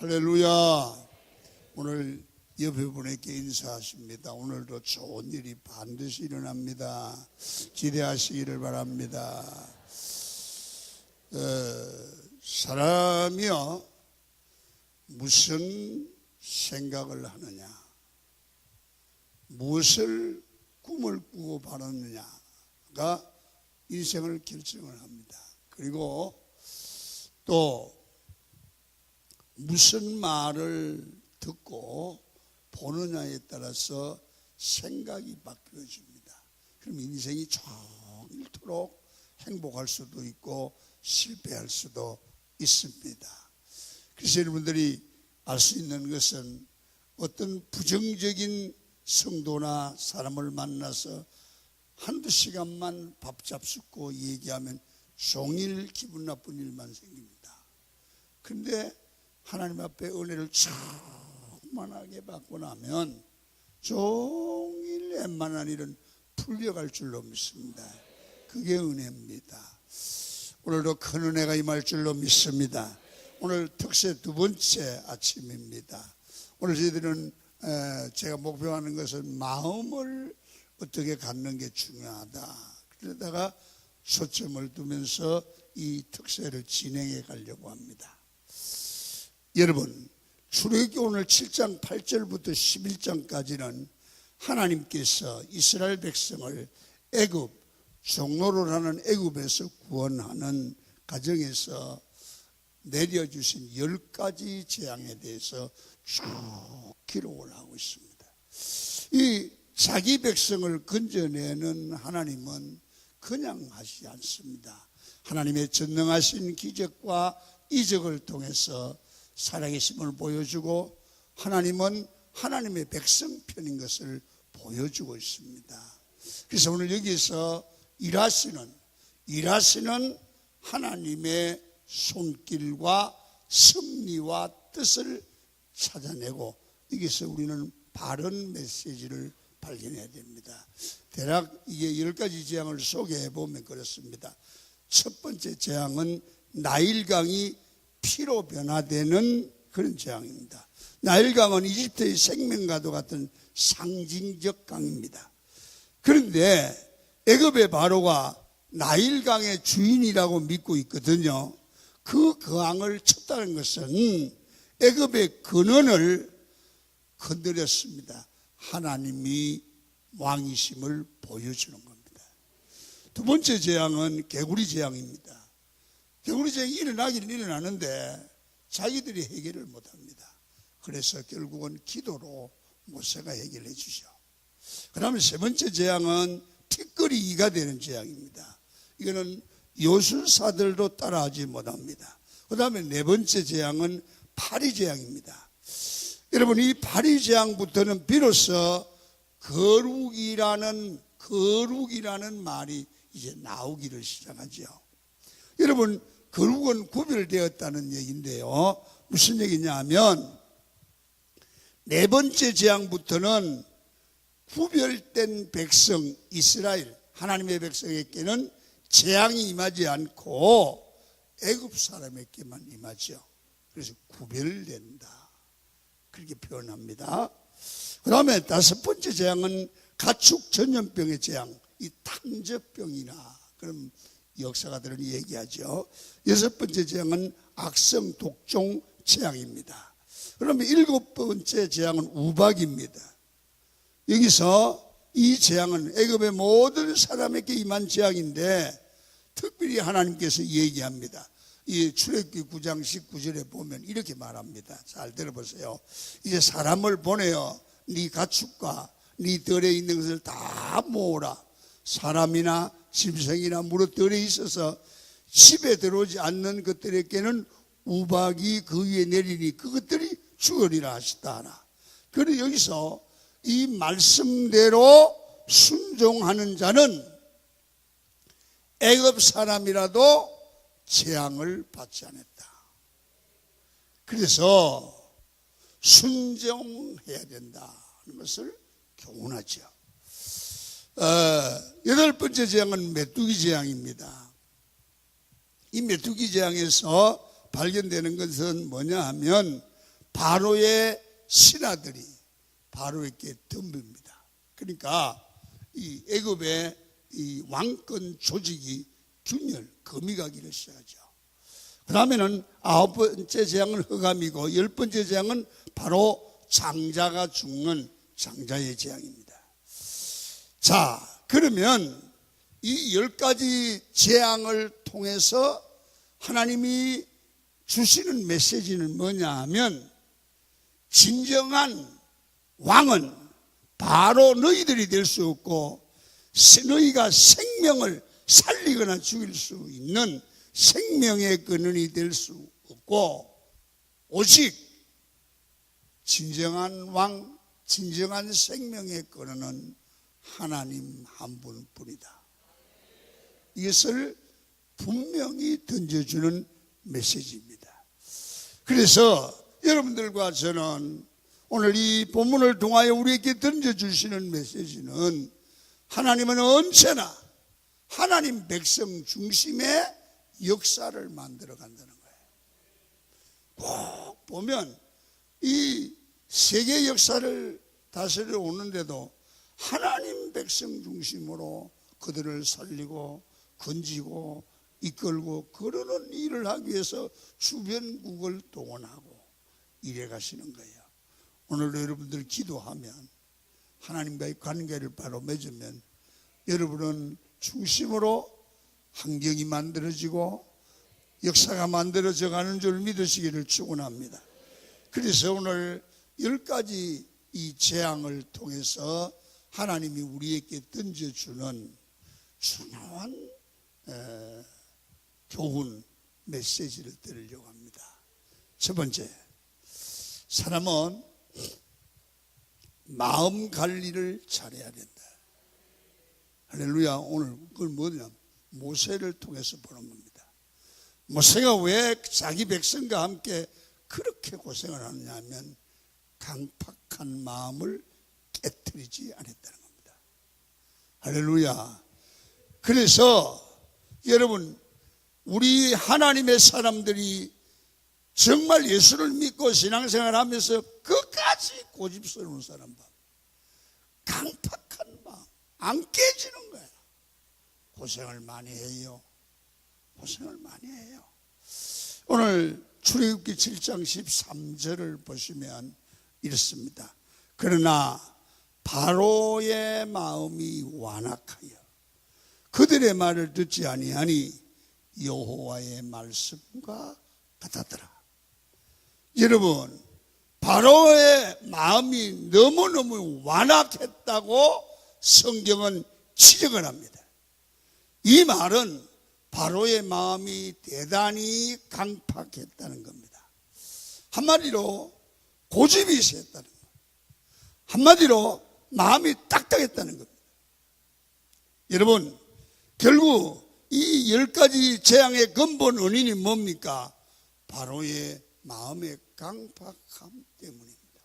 할렐루야. 오늘 옆에 분에게 인사하십니다. 오늘도 좋은 일이 반드시 일어납니다. 기대하시기를 바랍니다. 사람이요, 무슨 생각을 하느냐, 무엇을 꿈을 꾸고 바라느냐가 인생을 결정을 합니다. 그리고 또 무슨 말을 듣고 보느냐에 따라서 생각이 바뀌어집니다. 그럼 인생이 종일토록 행복할 수도 있고 실패할 수도 있습니다. 그래서 여러분들이 알 수 있는 것은 어떤 부정적인 성도나 사람을 만나서 한두 시간만 밥 잡숫고 얘기하면 종일 기분 나쁜 일만 생깁니다. 그런데 하나님 앞에 은혜를 충만하게 받고 나면 종일 웬만한 일은 풀려갈 줄로 믿습니다. 그게 은혜입니다. 오늘도 큰 은혜가 임할 줄로 믿습니다. 오늘 특세 두 번째 아침입니다. 오늘 저희들은 제가 목표하는 것은 마음을 어떻게 갖는 게 중요하다. 그러다가 초점을 두면서 이 특세를 진행해 가려고 합니다. 여러분, 출애굽기 오늘 7장 8절부터 11장까지는 하나님께서 이스라엘 백성을 애굽, 종노릇하는 애굽에서 구원하는 과정에서 내려주신 10가지 재앙에 대해서 쭉 기록을 하고 있습니다. 이 자기 백성을 건져내는 하나님은 그냥 하시지 않습니다. 하나님의 전능하신 기적과 이적을 통해서 살아계심을 보여주고 하나님은 하나님의 백성 편인 것을 보여주고 있습니다. 그래서 오늘 여기서 일하시는 하나님의 손길과 섭리와 뜻을 찾아내고 여기서 우리는 바른 메시지를 발견해야 됩니다. 대략 이게 10가지 재앙을 소개해 보면 그렇습니다. 첫 번째 재앙은 나일강이 피로 변화되는 그런 재앙입니다. 나일강은 이집트의 생명과도 같은 상징적 강입니다. 그런데 애굽의 바로가 나일강의 주인이라고 믿고 있거든요. 그 강을 쳤다는 것은 애굽의 근원을 건드렸습니다. 하나님이 왕이심을 보여주는 겁니다. 두 번째 재앙은 개구리 재앙입니다. 개구리 재앙이 일어나기는 일어나는데 자기들이 해결을 못합니다. 그래서 결국은 기도로 모세가 해결해 주죠. 그 다음에 세 번째 재앙은 티끌이가 되는 재앙입니다. 이거는 요술사들도 따라하지 못합니다. 그 다음에 네 번째 재앙은 파리 재앙입니다. 여러분, 이 파리 재앙부터는 비로소 거룩이라는 말이 이제 나오기를 시작하죠. 여러분, 거룩은 구별되었다는 얘기인데요. 무슨 얘기냐 하면 네 번째 재앙부터는 구별된 백성 이스라엘 하나님의 백성에게는 재앙이 임하지 않고 애굽 사람에게만 임하죠. 그래서 구별된다, 그렇게 표현합니다. 그 다음에 다섯 번째 재앙은 가축 전염병의 재앙, 이 탕저병이나 그런 역사가들은 얘기하죠. 여섯 번째 재앙은 악성 독종 재앙입니다. 그러면 일곱 번째 재앙은 우박입니다. 여기서 이 재앙은 애굽의 모든 사람에게 임한 재앙인데 특별히 하나님께서 얘기합니다. 이 출애굽기 9장 19절에 보면 이렇게 말합니다. 잘 들어보세요. 이제 사람을 보내어 네 가축과 네 덜에 있는 것을 다 모으라. 사람이나 짐승이나 무릇 덜에 있어서 집에 들어오지 않는 것들에게는 우박이 그 위에 내리니 그것들이 죽으리라 하셨다 하나. 그런데 여기서 이 말씀대로 순종하는 자는 애굽 사람이라도 재앙을 받지 않았다. 그래서 순종해야 된다는 것을 교훈하죠. 여덟 번째 재앙은 메뚜기 재앙입니다. 이 메뚜기 재앙에서 발견되는 것은 뭐냐 하면 바로의 신하들이 바로에게 덤빕니다. 그러니까 이 애굽의 이 왕권 조직이 균열, 금이 가기를 시작하죠. 그 다음에는 9번째 재앙은 흑암이고 10번째 재앙은 바로 장자가 죽는 장자의 재앙입니다. 자, 그러면 이 10가지 재앙을 통해서 하나님이 주시는 메시지는 뭐냐 하면, 진정한 왕은 바로 너희들이 될 수 없고 너희가 생명을 살리거나 죽일 수 있는 생명의 근원이 될 수 없고, 오직 진정한 왕, 진정한 생명의 근원은 하나님 한 분뿐이다. 이것을 분명히 던져주는 메시지입니다. 그래서 여러분들과 저는 오늘 이 본문을 통하여 우리에게 던져주시는 메시지는, 하나님은 언제나 하나님 백성 중심의 역사를 만들어 간다는 거예요. 꼭 보면 이 세계 역사를 다스려 오는데도 하나님 백성 중심으로 그들을 살리고 건지고 이끌고 그러는 일을 하기 위해서 주변국을 동원하고 이래 가시는 거예요. 오늘도 여러분들 기도하면, 하나님과의 관계를 바로 맺으면 여러분은 중심으로 환경이 만들어지고 역사가 만들어져 가는 줄 믿으시기를 축원합니다. 그래서 오늘 10가지 이 재앙을 통해서 하나님이 우리에게 던져주는 중요한 교훈, 메시지를 드리려고 합니다. 첫 번째, 사람은 마음 관리를 잘해야 된다. 할렐루야. 오늘 그걸 뭐냐, 모세를 통해서 보는 겁니다. 모세가 왜 자기 백성과 함께 그렇게 고생을 하느냐면, 강팍한 마음을 깨트리지 않았다는 겁니다. 할렐루야. 그래서 여러분, 우리 하나님의 사람들이 정말 예수를 믿고 신앙생활 하면서 끝까지 고집스러운 사람 봐. 강팍한 마음, 안 깨지는 거야. 고생을 많이 해요. 고생을 많이 해요. 오늘 출애굽기 7장 13절을 보시면 이렇습니다. 그러나 바로의 마음이 완악하여 그들의 말을 듣지 아니하니 여호와의 말씀과 같았더라. 여러분, 바로의 마음이 너무너무 완악했다고 성경은 지적을 합니다. 이 말은 바로의 마음이 대단히 강팍했다는 겁니다. 한마디로 고집이 있었다는 겁니다. 한마디로 마음이 딱딱했다는 겁니다. 여러분, 결국 이 10가지 재앙의 근본 원인이 뭡니까? 바로의 마음의 강팍함 때문입니다.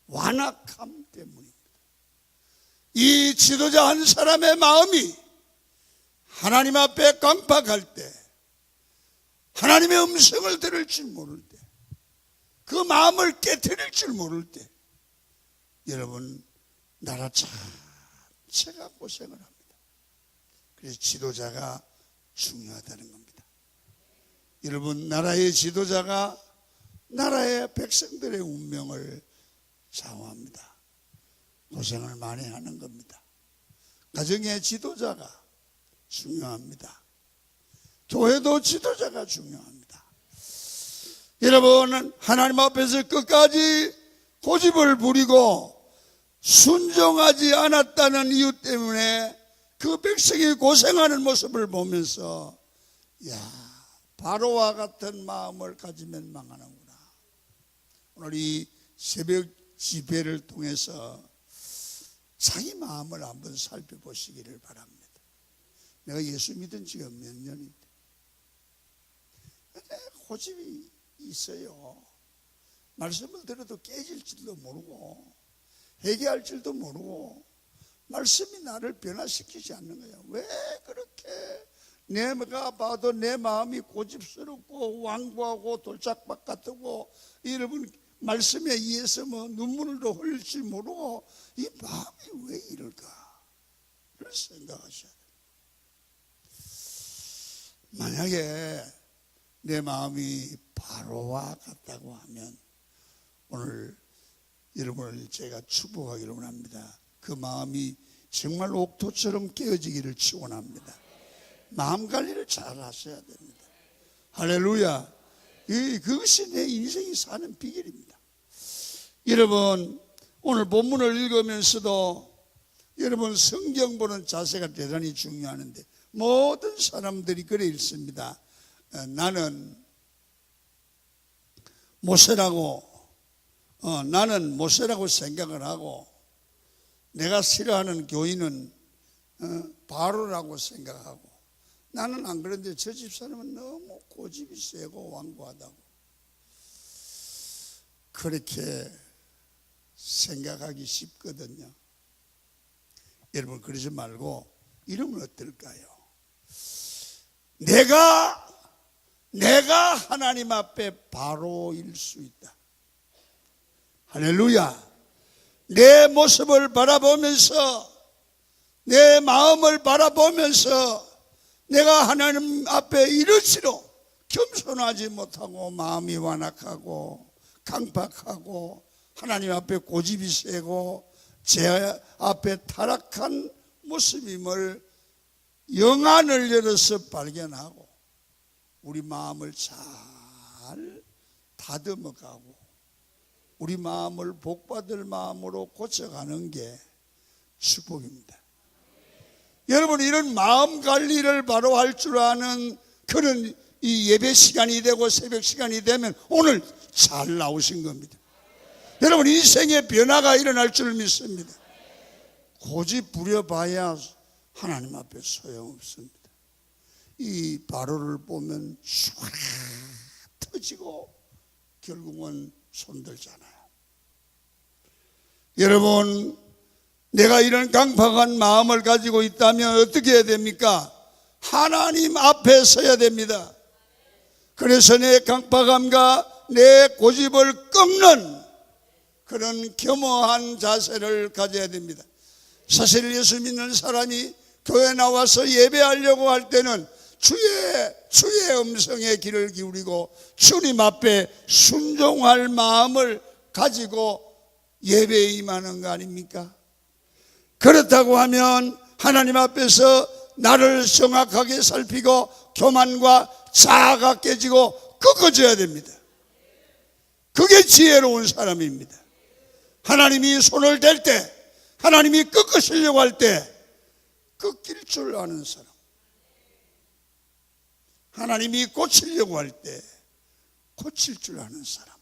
완악함 때문입니다. 이 지도자 한 사람의 마음이 하나님 앞에 강팍할 때, 하나님의 음성을 들을 줄 모를 때, 그 마음을 깨트릴 줄 모를 때, 여러분, 나라 자체가 고생을 합니다. 그래서 지도자가 중요하다는 겁니다. 여러분, 나라의 지도자가 나라의 백성들의 운명을 좌우합니다. 고생을 많이 하는 겁니다. 가정의 지도자가 중요합니다. 교회도 지도자가 중요합니다. 여러분은 하나님 앞에서 끝까지 고집을 부리고 순종하지 않았다는 이유 때문에 그 백성이 고생하는 모습을 보면서, 야, 바로와 같은 마음을 가지면 망하는구나. 오늘 이 새벽 집회를 통해서 자기 마음을 한번 살펴보시기를 바랍니다. 내가 예수 믿은 지가 몇 년인데 고집이 있어요. 말씀을 들어도 깨질 줄도 모르고 회개할 줄도 모르고 말씀이 나를 변화시키지 않는 거야. 왜 그렇게 내가 봐도 내 마음이 고집스럽고 완고하고 돌짝박 같고 여러분 말씀에 의해서 뭐 눈물도 흘릴 줄 모르고 이 마음이 왜 이럴까? 를 생각하셔야 돼요. 만약에 내 마음이 바로와 같다고 하면 오늘 여러분을 제가 축복하기로 합니다. 그 마음이 정말 옥토처럼 깨어지기를 축원합니다. 마음 관리를 잘 하셔야 됩니다. 할렐루야. 그것이 내 인생이 사는 비결입니다. 여러분 오늘 본문을 읽으면서도 여러분 성경 보는 자세가 대단히 중요하는데 모든 사람들이 그래 읽습니다. 나는 모세라고 생각을 하고 내가 싫어하는 교인은 바로라고 생각하고 나는 안 그런데 저 집사람은 너무 고집이 세고 완고하다고 그렇게 생각하기 쉽거든요. 여러분 그러지 말고 이러면 어떨까요? 내가 하나님 앞에 바로일 수 있다. 할렐루야. 내 모습을 바라보면서 내 마음을 바라보면서 내가 하나님 앞에 이럴수록 겸손하지 못하고 마음이 완악하고 강박하고 하나님 앞에 고집이 세고 제 앞에 타락한 모습임을 영안을 열어서 발견하고 우리 마음을 잘 다듬어가고 우리 마음을 복받을 마음으로 고쳐가는 게 축복입니다. 여러분 이런 마음 관리를 바로 할 줄 아는 그런 이 예배 시간이 되고 새벽 시간이 되면 오늘 잘 나오신 겁니다. 여러분 인생의 변화가 일어날 줄 믿습니다. 고집 부려봐야 하나님 앞에 소용없습니다. 이 바로를 보면 슈아 터지고 결국은 손들잖아요. 여러분 내가 이런 강팍한 마음을 가지고 있다면 어떻게 해야 됩니까? 하나님 앞에 서야 됩니다. 그래서 내 강팍함과 내 고집을 꺾는 그런 겸허한 자세를 가져야 됩니다. 사실 예수 믿는 사람이 교회 나와서 예배하려고 할 때는 주의 음성에 귀를 기울이고 주님 앞에 순종할 마음을 가지고 예배에 임하는 거 아닙니까? 그렇다고 하면 하나님 앞에서 나를 정확하게 살피고 교만과 자아가 깨지고 꺾어져야 됩니다. 그게 지혜로운 사람입니다. 하나님이 손을 댈 때, 하나님이 꺾으시려고 할 때 꺾일 줄 아는 사람, 하나님이 고치려고 할 때 고칠 줄 아는 사람,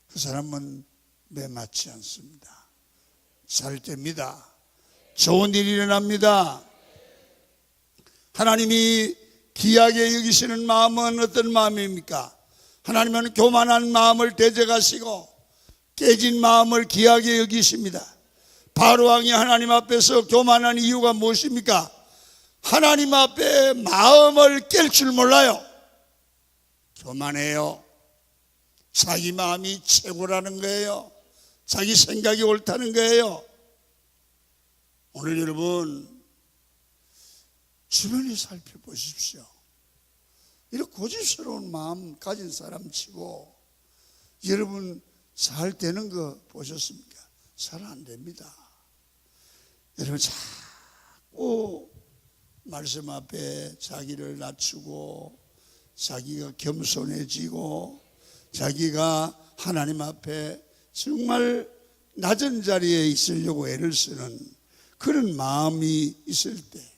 그 사람은 매맞지 않습니다. 잘 됩니다. 좋은 일이 일어납니다. 하나님이 귀하게 여기시는 마음은 어떤 마음입니까? 하나님은 교만한 마음을 대적하시고 깨진 마음을 귀하게 여기십니다. 바로 왕이 하나님 앞에서 교만한 이유가 무엇입니까? 하나님 앞에 마음을 깰 줄 몰라요. 교만해요. 자기 마음이 최고라는 거예요. 자기 생각이 옳다는 거예요. 오늘 여러분 주변에 살펴보십시오. 이런 고집스러운 마음 가진 사람 치고 여러분 잘 되는 거 보셨습니까? 잘 안 됩니다. 여러분 자꾸 말씀 앞에 자기를 낮추고 자기가 겸손해지고 자기가 하나님 앞에 정말 낮은 자리에 있으려고 애를 쓰는 그런 마음이 있을 때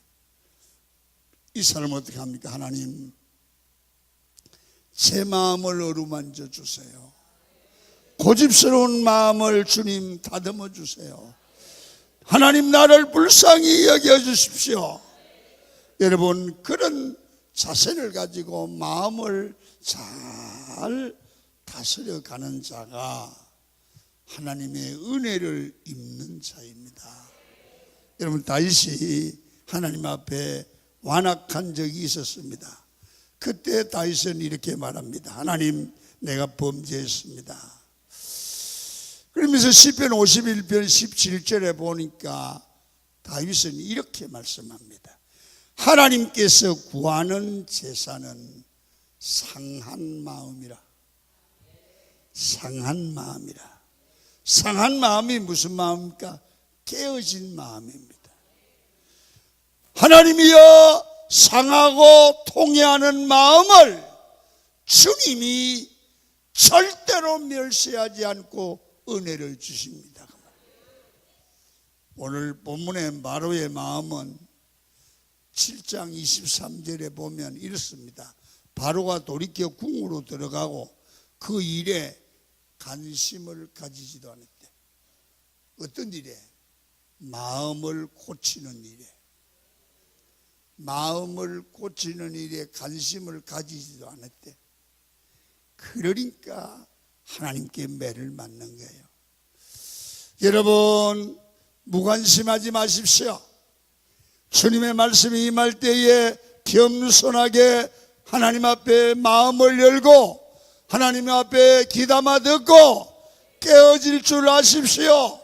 이 사람은 어떻게 합니까? 하나님 제 마음을 어루만져 주세요. 고집스러운 마음을 주님 다듬어 주세요. 하나님 나를 불쌍히 여겨 주십시오. 여러분 그런 자세를 가지고 마음을 잘 다스려 가는 자가 하나님의 은혜를 입는 자입니다. 여러분 다윗이 하나님 앞에 완악한 적이 있었습니다. 그때 다윗은 이렇게 말합니다. 하나님, 내가 범죄했습니다. 그러면서 시편 51편 17절에 보니까 다윗은 이렇게 말씀합니다. 하나님께서 구하는 제사는 상한 마음이라. 상한 마음이라. 상한 마음이 무슨 마음입니까? 깨어진 마음입니다. 하나님이여, 상하고 통해하는 마음을 주님이 절대로 멸시하지 않고 은혜를 주십니다. 오늘 본문의 마로의 마음은 7장 23절에 보면 이렇습니다. 바로가 돌이켜 궁으로 들어가고 그 일에 관심을 가지지도 않았대. 어떤 일에? 마음을 고치는 일에. 마음을 고치는 일에 관심을 가지지도 않았대. 그러니까 하나님께 매를 맞는 거예요. 여러분, 무관심하지 마십시오. 주님의 말씀이 임할 때에 겸손하게 하나님 앞에 마음을 열고 하나님 앞에 귀담아 듣고 깨어질 줄 아십시오.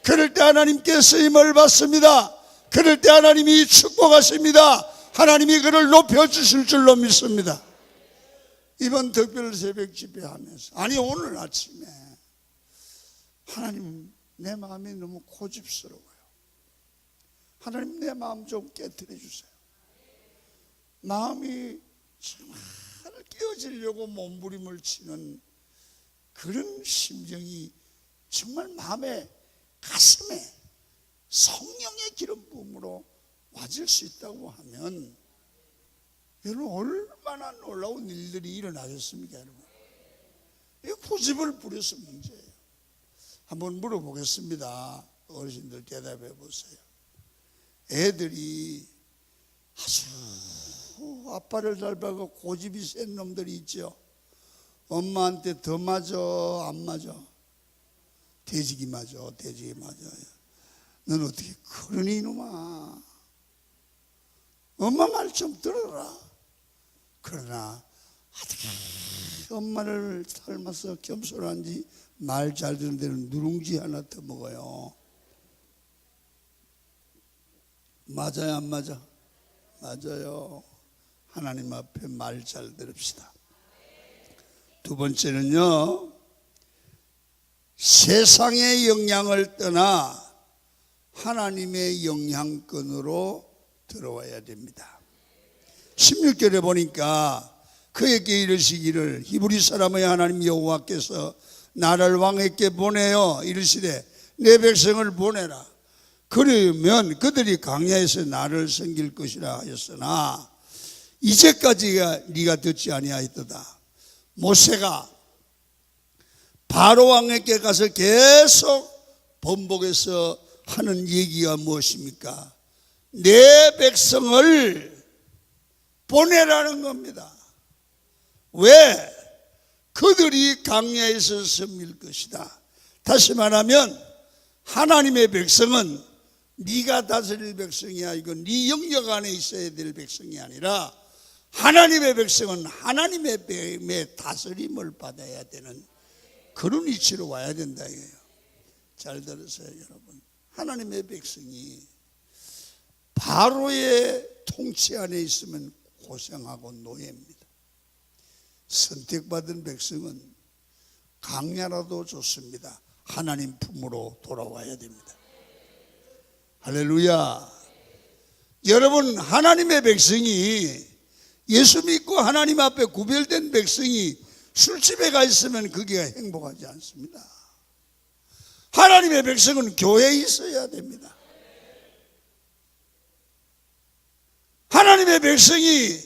그럴 때 하나님께 쓰임을 받습니다. 그럴 때 하나님이 축복하십니다. 하나님이 그를 높여주실 줄로 믿습니다. 이번 특별 새벽 집회하면서, 아니 오늘 아침에 하나님, 내 마음이 너무 고집스러워요. 하나님, 내 마음 좀 깨트려 주세요. 마음이 정말 깨어지려고 몸부림을 치는 그런 심정이 정말 마음에, 가슴에 성령의 기름 부음으로 와질 수 있다고 하면 여러분, 얼마나 놀라운 일들이 일어나겠습니까? 여러분, 이거 고집을 부려서 문제예요. 한번 물어보겠습니다. 어르신들 대답해 보세요. 애들이 아주 아빠를 닮아가 고집이 센 놈들이 있죠. 엄마한테 더 맞아, 안 맞아? 돼지기 맞아, 돼지기 맞아. 넌 어떻게 그러니 이놈아? 엄마 말 좀 들어라. 그러나 어떻게 엄마를 닮아서 겸손한지 말 잘 듣는 데는 누룽지 하나 더 먹어요. 맞아요, 안 맞아? 맞아요. 하나님 앞에 말 잘 들읍시다. 두 번째는요, 세상의 영향을 떠나 하나님의 영향권으로 들어와야 됩니다. 16절에 보니까 그에게 이르시기를, 히브리 사람의 하나님 여호와께서 나를 왕에게 보내어 이르시되 내 백성을 보내라. 그러면 그들이 광야에서 나를 섬길 것이라 하였으나 이제까지가 네가 듣지 아니하였도다. 모세가 바로 왕에게 가서 계속 번복해서 하는 얘기가 무엇입니까? 내 백성을 보내라는 겁니다. 왜? 그들이 광야에서 섬길 것이다. 다시 말하면 하나님의 백성은 네가 다스릴 백성이 아니고 네 영역 안에 있어야 될 백성이 아니라 하나님의 백성은 하나님의 다스림을 받아야 되는 그런 위치로 와야 된다 이거예요. 잘 들으세요, 여러분. 하나님의 백성이 바로의 통치 안에 있으면 고생하고 노예입니다. 선택받은 백성은 강야라도 좋습니다. 하나님 품으로 돌아와야 됩니다. 할렐루야. 여러분, 하나님의 백성이, 예수 믿고 하나님 앞에 구별된 백성이 술집에 가 있으면 그게 행복하지 않습니다. 하나님의 백성은 교회에 있어야 됩니다. 하나님의 백성이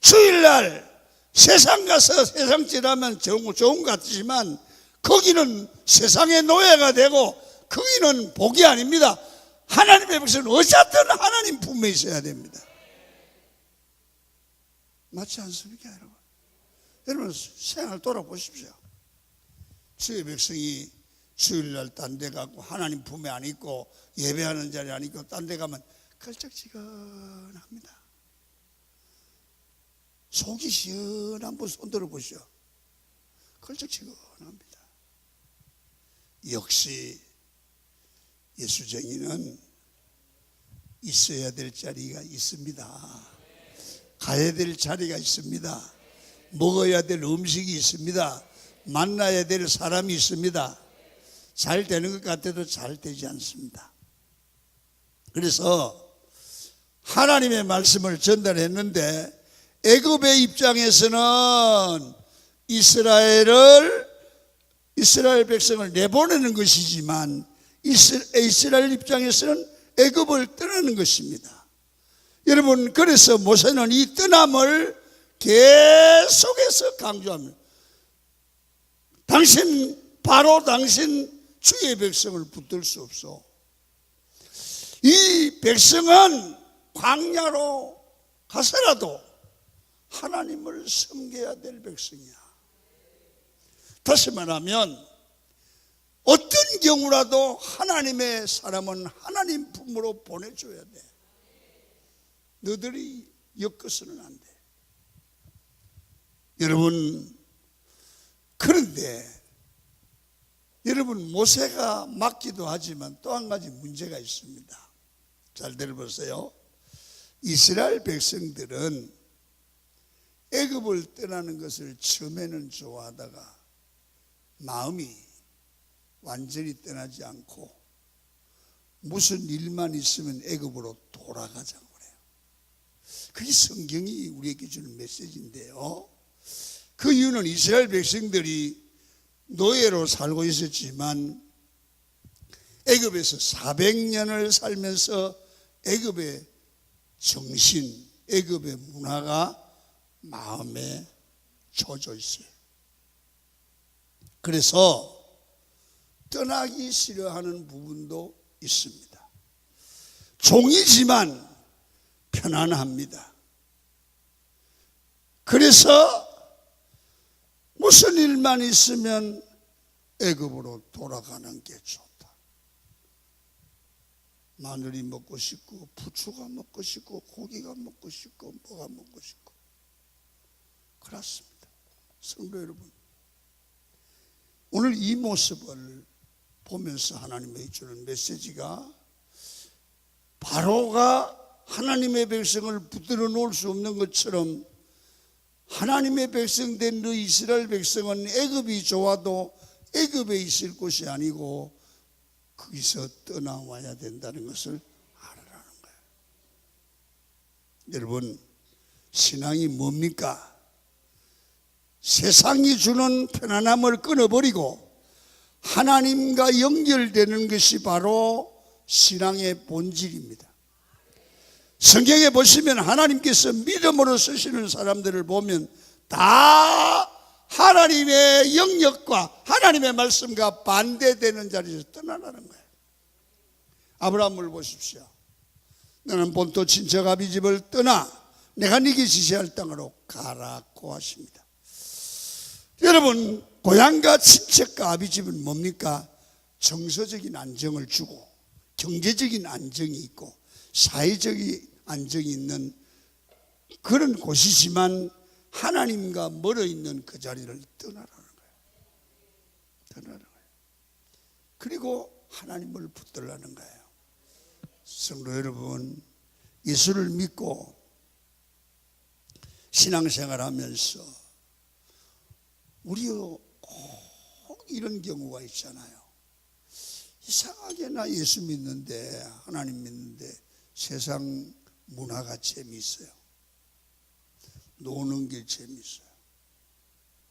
주일날 세상 가서 세상 짓하면 좋은 것 같지만 거기는 세상의 노예가 되고 거기는 복이 아닙니다. 하나님의 백성은 어쨌든 하나님 품에 있어야 됩니다. 맞지 않습니까, 여러분? 여러분, 생활 돌아보십시오. 주의 백성이 주일날 딴 데 가고 하나님 품에 안 있고 예배하는 자리에 안 있고 딴 데 가면 걸쩍지근합니다. 속이 시원한 분 손 들어보시오. 걸쭉지근합니다. 역시 예수쟁이는 있어야 될 자리가 있습니다. 가야 될 자리가 있습니다. 먹어야 될 음식이 있습니다. 만나야 될 사람이 있습니다. 잘 되는 것 같아도 잘 되지 않습니다. 그래서 하나님의 말씀을 전달했는데 애굽의 입장에서는 이스라엘 백성을 내보내는 것이지만 이스라엘 입장에서는 애굽을 떠나는 것입니다. 여러분, 그래서 모세는 이 떠남을 계속해서 강조합니다. 당신 주의 백성을 붙들 수 없어. 이 백성은 광야로 가서라도 하나님을 섬겨야 될 백성이야. 다시 말하면 어떤 경우라도 하나님의 사람은 하나님 품으로 보내줘야 돼. 너들이 엮어서는 안 돼. 여러분, 그런데 여러분, 모세가 맞기도 하지만 또 한 가지 문제가 있습니다. 잘 들어보세요. 이스라엘 백성들은 애굽을 떠나는 것을 처음에는 좋아하다가 마음이 완전히 떠나지 않고 무슨 일만 있으면 애굽으로 돌아가자고 그래요. 그게 성경이 우리에게 주는 메시지인데요. 그 이유는 이스라엘 백성들이 노예로 살고 있었지만 애굽에서 400년을 살면서 애굽의 정신, 애굽의 문화가 마음에 젖어 있어요. 그래서 떠나기 싫어하는 부분도 있습니다. 종이지만 편안합니다. 그래서 무슨 일만 있으면 애굽으로 돌아가는 게 좋다. 마늘이 먹고 싶고 부추가 먹고 싶고 고기가 먹고 싶고 뭐가 먹고 싶고 그렇습니다. 성도 여러분, 오늘 이 모습을 보면서 하나님의 주는 메시지가 바로가 하나님의 백성을 붙들어 놓을 수 없는 것처럼 하나님의 백성 된 너 이스라엘 백성은 애굽이 좋아도 애굽에 있을 곳이 아니고 거기서 떠나와야 된다는 것을 알아라는 거예요. 여러분, 신앙이 뭡니까? 세상이 주는 편안함을 끊어버리고 하나님과 연결되는 것이 바로 신앙의 본질입니다. 성경에 보시면 하나님께서 믿음으로 쓰시는 사람들을 보면 다 하나님의 영역과 하나님의 말씀과 반대되는 자리에서 떠나라는 거예요. 아브라함을 보십시오. 너는 본토 친척 아비 집을 떠나 내가 네게 지시할 땅으로 가라고 하십니다. 여러분, 고향과 친척과 아비 집은 뭡니까? 정서적인 안정을 주고 경제적인 안정이 있고 사회적인 안정이 있는 그런 곳이지만 하나님과 멀어 있는 그 자리를 떠나라는 거예요. 떠나라는 거예요. 그리고 하나님을 붙들라는 거예요. 성도 여러분, 예수를 믿고 신앙생활하면서 우리가 꼭 이런 경우가 있잖아요. 이상하게 나 예수 믿는데 하나님 믿는데 세상 문화가 재미있어요. 노는 게 재미있어요.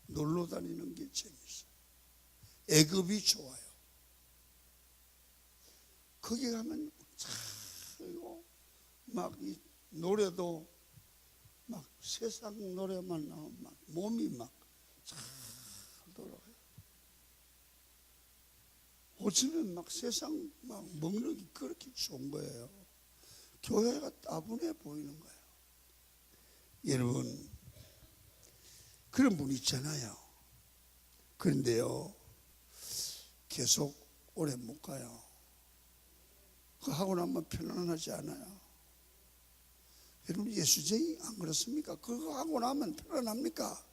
놀러 다니는 게 재미있어요. 애굽이 좋아요. 거기 가면 참 막 이 노래도 막 세상 노래만 나오면 막 몸이 막 잘 돌아가요. 어쩌면 막 세상 막 먹는 게 그렇게 좋은 거예요. 교회가 따분해 보이는 거예요. 여러분, 그런 분 있잖아요. 그런데요, 계속 오래 못 가요. 그거 하고 나면 편안하지 않아요. 여러분 예수쟁이 안 그렇습니까? 그거 하고 나면 편안합니까?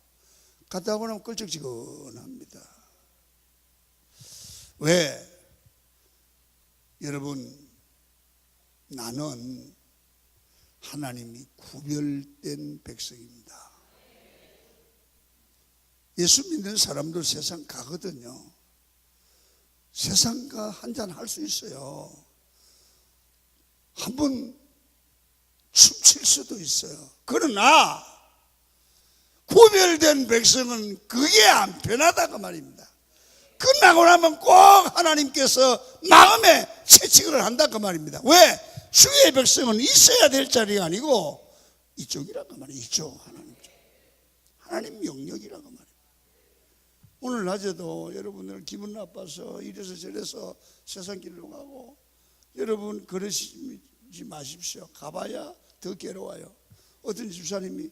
갔다 하고 나면 끌적지근합니다. 왜? 여러분, 나는 하나님이 구별된 백성입니다. 예수 믿는 사람들 세상 가거든요. 세상과 한잔 할 수 있어요. 한번 춤출 수도 있어요. 그러나 구별된 백성은 그게 안 편하다고 말입니다. 끝나고 나면 꼭 하나님께서 마음에 채찍을 한다고 말입니다. 왜? 주의 백성은 있어야 될 자리가 아니고 이쪽이라고 말이에요. 이쪽, 하나님 쪽. 하나님 영역이라고 말이에요. 오늘 낮에도 여러분들 기분 나빠서 이래서 저래서 세상 길로 가고, 여러분 그러시지 마십시오. 가봐야 더 괴로워요. 어떤 집사님이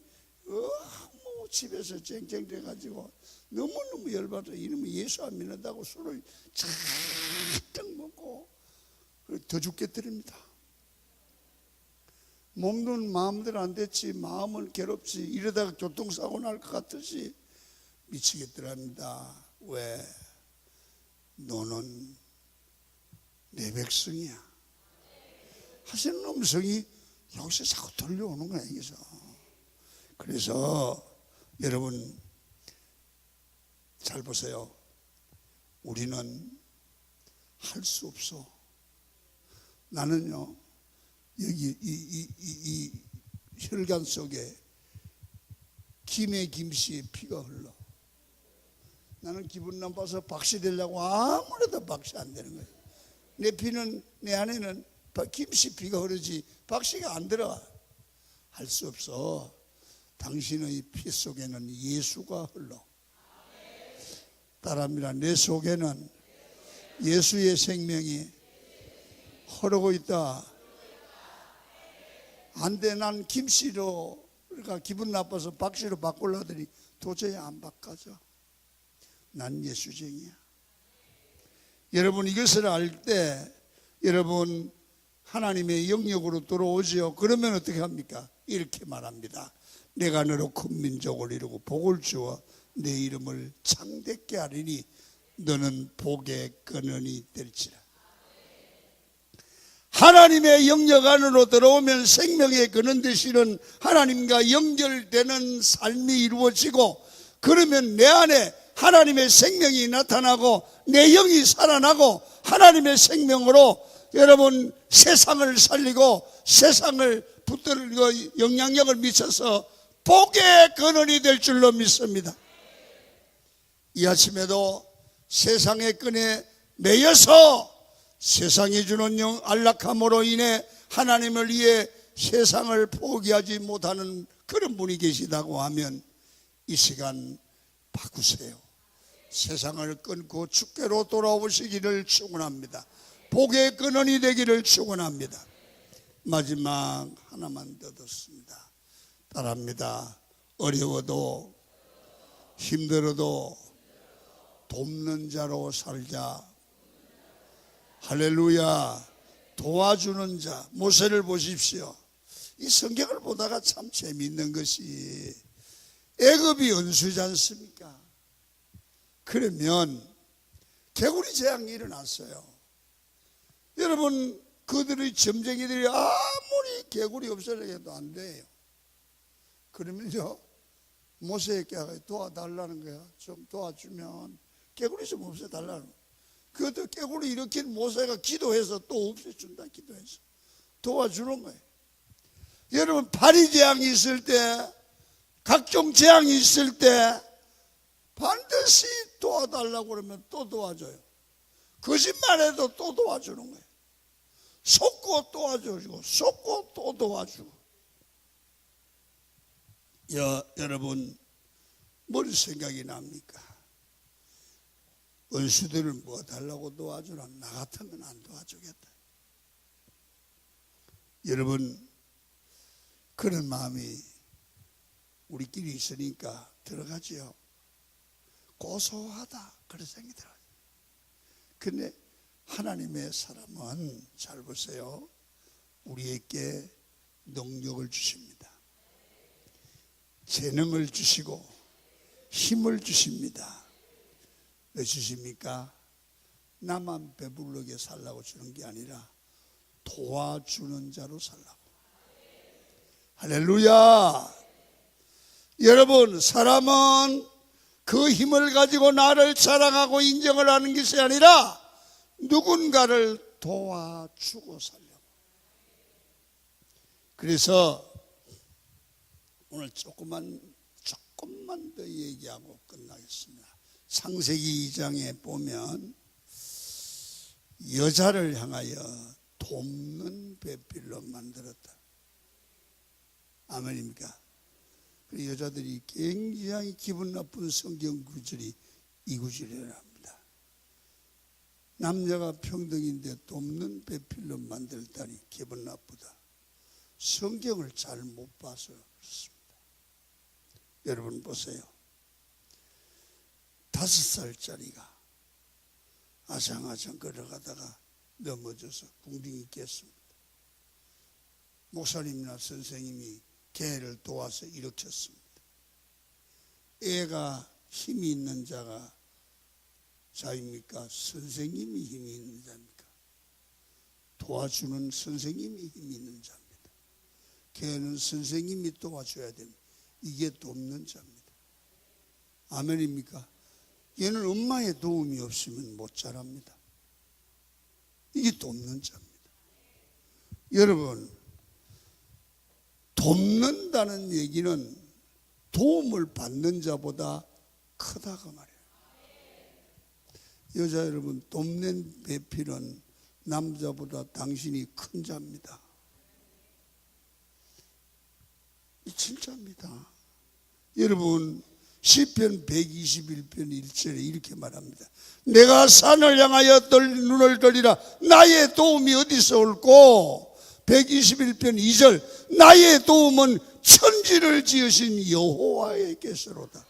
집에서 쨍쨍대 가지고 너무너무 열받아. 이놈이 예수 안 믿는다고 술을 잔뜩 먹고 더 죽겠더랍니다. 몸은 마음대로 안 됐지, 마음은 괴롭지, 이러다가 교통사고 날 것 같듯이 미치겠더랍니다. 왜? 너는 내 백성이야 하시는 음성이 여기서 자꾸 들려오는 거야. 여기서. 그래서 여러분 잘 보세요. 우리는 할 수 없어. 나는요, 여기 이 혈관 속에 김의 김씨의 피가 흘러. 나는 기분 나빠서 박씨 되려고 아무래도 박씨 안 되는 거예요. 내 피는, 내 안에는 김씨 피가 흐르지 박씨가 안 들어가. 할 수 없어. 당신의 피 속에는 예수가 흘러. 따라합니다. 내 속에는 예수의 생명이 흐르고 있다. 안 돼. 난 김씨로, 그러니까 기분 나빠서 박씨로 바꾸려더니 도저히 안 바꿔져. 난 예수쟁이야. 여러분 이것을 알 때 여러분 하나님의 영역으로 들어오지요. 그러면 어떻게 합니까? 이렇게 말합니다. 내가 너로 큰 민족을 이루고 복을 주어 내 이름을 창대케 하리니 너는 복의 근원이 될지라. 하나님의 영역 안으로 들어오면 생명의 근원 되시는 하나님과 연결되는 삶이 이루어지고, 그러면 내 안에 하나님의 생명이 나타나고 내 영이 살아나고 하나님의 생명으로 여러분 세상을 살리고 세상을 붙들고 영향력을 미쳐서 복의 근원이 될 줄로 믿습니다. 이 아침에도 세상의 끈에 매여서 세상이 주는 안락함으로 인해 하나님을 위해 세상을 포기하지 못하는 그런 분이 계시다고 하면 이 시간 바꾸세요. 세상을 끊고 주께로 돌아오시기를 축원합니다. 복의 근원이 되기를 축원합니다. 마지막 하나만 더 듣습니다. 따라합니다. 어려워도 힘들어도 돕는 자로 살자. 할렐루야. 도와주는 자. 모세를 보십시오. 이 성경을 보다가 참 재미있는 것이 애굽이 원수지 않습니까? 그러면 개구리 재앙이 일어났어요. 여러분 그들의 점쟁이들이 아무리 개구리 없애려고 해도 안 돼요. 그러면요 모세에게 도와달라는 거야. 좀 도와주면 개구리 좀 없애달라는 거야. 그것도 개구리 일으킨 모세가 기도해서 또 없애준다. 기도해서 도와주는 거예요. 여러분 파리 재앙이 있을 때, 각종 재앙이 있을 때 반드시 도와달라고 그러면 또 도와줘요. 거짓말해도 또 도와주는 거예요. 속고 도와주고 속고 또 도와주고. 여러분 뭘 생각이 납니까? 원수들을 뭐 달라고 도와주나? 나 같으면 안 도와주겠다. 여러분 그런 마음이 우리끼리 있으니까 들어가지요. 고소하다 그런 생각이 들어요. 근데 하나님의 사람은 잘 보세요. 우리에게 능력을 주십니다. 재능을 주시고 힘을 주십니다. 왜 주십니까? 나만 배부르게 살라고 주는 게 아니라 도와주는 자로 살라고. 할렐루야. 여러분, 사람은 그 힘을 가지고 나를 자랑하고 인정을 하는 것이 아니라 누군가를 도와주고 살려고. 그래서 오늘 조금만 더 얘기하고 끝나겠습니다. 창세기 2장에 보면 여자를 향하여 돕는 배필로 만들었다. 아멘입니까? 그 여자들이 굉장히 기분 나쁜 성경 구절이 이 구절이랍니다. 남자가 평등인데 돕는 배필로 만들다니 기분 나쁘다. 성경을 잘 못 봐서 그렇습니다. 여러분 보세요. 5살짜리가 아장아장 걸어가다가 넘어져서 궁둥이 깼습니다. 목사님이나 선생님이 걔를 도와서 일으켰습니다. 애가 힘이 있는 자가 자입니까? 선생님이 힘이 있는 자입니까? 도와주는 선생님이 힘이 있는 자입니다. 걔는 선생님이 도와줘야 됩니다. 이게 돕는 자입니다. 아멘입니까? 얘는 엄마의 도움이 없으면 못 자랍니다. 이게 돕는 자입니다. 여러분, 돕는다는 얘기는 도움을 받는 자보다 크다고 말이에요. 여자 여러분, 돕는 배필은 남자보다 당신이 큰 자입니다. 진짜입니다. 여러분, 시편 121편 1절에 이렇게 말합니다. 내가 산을 향하여 눈을 들리라. 나의 도움이 어디서 올꼬? 121편 2절, 나의 도움은 천지를 지으신 여호와에게서로다.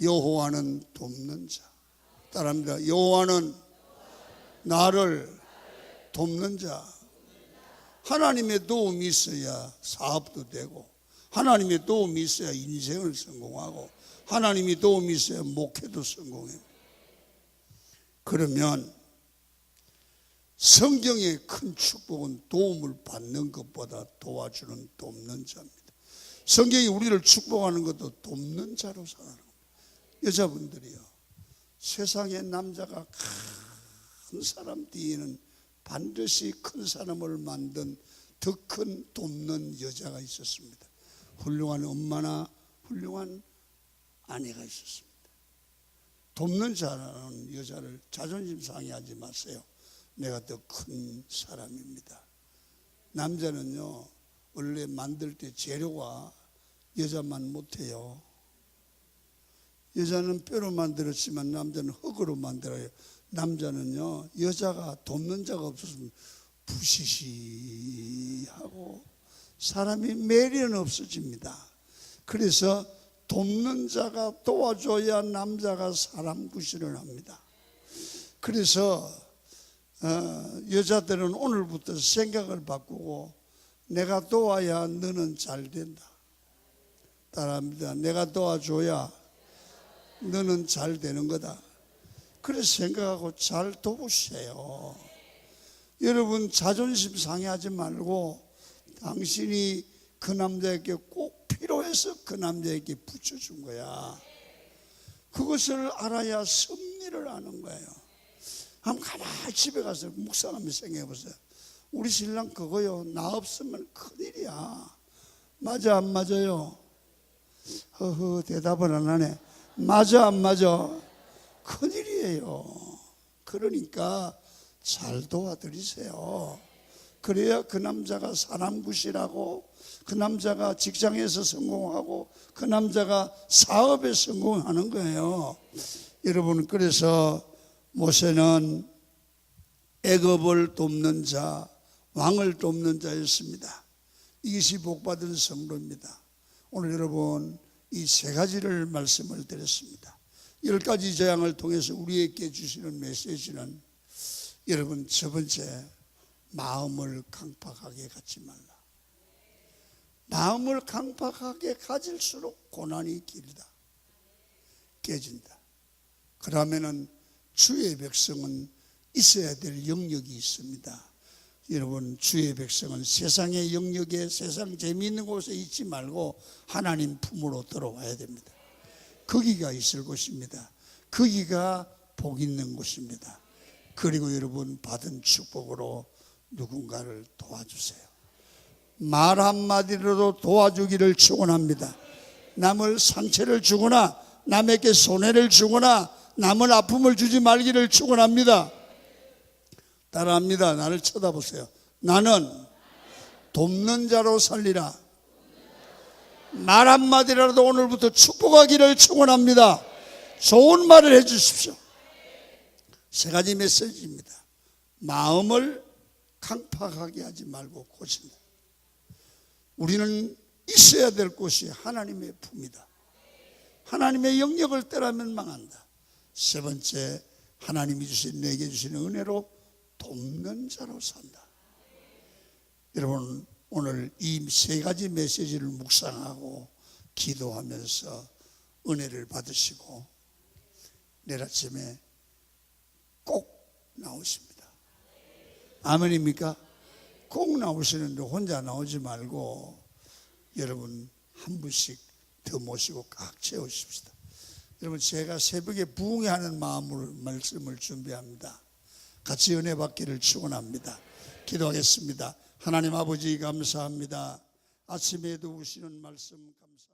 여호와는 돕는 자. 따라합니다. 여호와는 나를 돕는 자. 하나님의 도움이 있어야 사업도 되고, 하나님의 도움이 있어야 인생을 성공하고, 하나님의 도움이 있어야 목회도 성공해요. 그러면 성경의 큰 축복은 도움을 받는 것보다 도와주는 돕는 자입니다. 성경이 우리를 축복하는 것도 돕는 자로 살아가는 겁니다. 여자분들이요, 세상에 남자가 큰 사람 뒤에는 반드시 큰 사람을 만든 더 큰 돕는 여자가 있었습니다. 훌륭한 엄마나 훌륭한 아내가 있었습니다. 돕는 자라는 여자를 자존심 상해하지 마세요. 내가 더 큰 사람입니다. 남자는요, 원래 만들 때 재료가 여자만 못해요. 여자는 뼈로 만들었지만 남자는 흙으로 만들어요. 남자는요, 여자가 돕는 자가 없었으면 부시시하고 사람이 매련 없어집니다. 그래서 돕는 자가 도와줘야 남자가 사람 구실을 합니다. 그래서 여자들은 오늘부터 생각을 바꾸고 내가 도와야 너는 잘 된다. 따라합니다. 내가 도와줘야 너는 잘 되는 거다. 그래서 생각하고 잘 도우세요. 여러분, 자존심 상해하지 말고 당신이 그 남자에게 꼭 필요해서 그 남자에게 붙여준 거야. 그것을 알아야 섭리를 아는 거예요. 한번 가만히 집에 가서 묵상하며 생각해 보세요. 우리 신랑 그거요, 나 없으면 큰일이야. 맞아 안 맞아요? 허허, 대답을 안 하네. 맞아 안 맞아? 큰일이에요. 그러니까 잘 도와드리세요. 그래야 그 남자가 사람 구실하고, 그 남자가 직장에서 성공하고, 그 남자가 사업에 성공하는 거예요. 여러분, 그래서 모세는 애굽을 돕는 자, 왕을 돕는 자였습니다. 이것이 복받은 성도입니다. 오늘 여러분, 이 세 가지를 말씀을 드렸습니다. 10가지 재앙을 통해서 우리에게 주시는 메시지는, 여러분, 첫 번째, 마음을 강팍하게 갖지 말라. 마음을 강팍하게 가질수록 고난이 길다, 깨진다. 그러면은 주의 백성은 있어야 될 영역이 있습니다. 여러분, 주의 백성은 세상의 영역에, 세상 재미있는 곳에 있지 말고 하나님 품으로 들어와야 됩니다. 거기가 있을 곳입니다. 거기가 복 있는 곳입니다. 그리고 여러분, 받은 축복으로 누군가를 도와주세요. 말 한마디로도 도와주기를 축원합니다. 남을 상처를 주거나 남에게 손해를 주거나 남을 아픔을 주지 말기를 축원합니다. 따라합니다. 나를 쳐다보세요. 나는 돕는 자로 살리라. 말 한마디라도 오늘부터 축복하기를 축원합니다. 좋은 말을 해 주십시오. 세 가지 메시지입니다. 마음을 강팍하게 하지 말고 고친다. 우리는 있어야 될 곳이 하나님의 품이다. 하나님의 영역을 떠나면 망한다. 세 번째, 하나님이 주신, 내게 주신 은혜로 돕는 자로 산다. 여러분, 오늘 이 세 가지 메시지를 묵상하고 기도하면서 은혜를 받으시고 내일 아침에 꼭 나오십니다. 아멘입니까? 꼭 나오시는데 혼자 나오지 말고 여러분 한 분씩 더 모시고 꽉 채우십시다. 여러분, 제가 새벽에 부흥하는 마음으로 말씀을 준비합니다. 같이 은혜 받기를 축원합니다. 기도하겠습니다. 하나님 아버지, 감사합니다. 아침에도 오시는 말씀 감사합니다.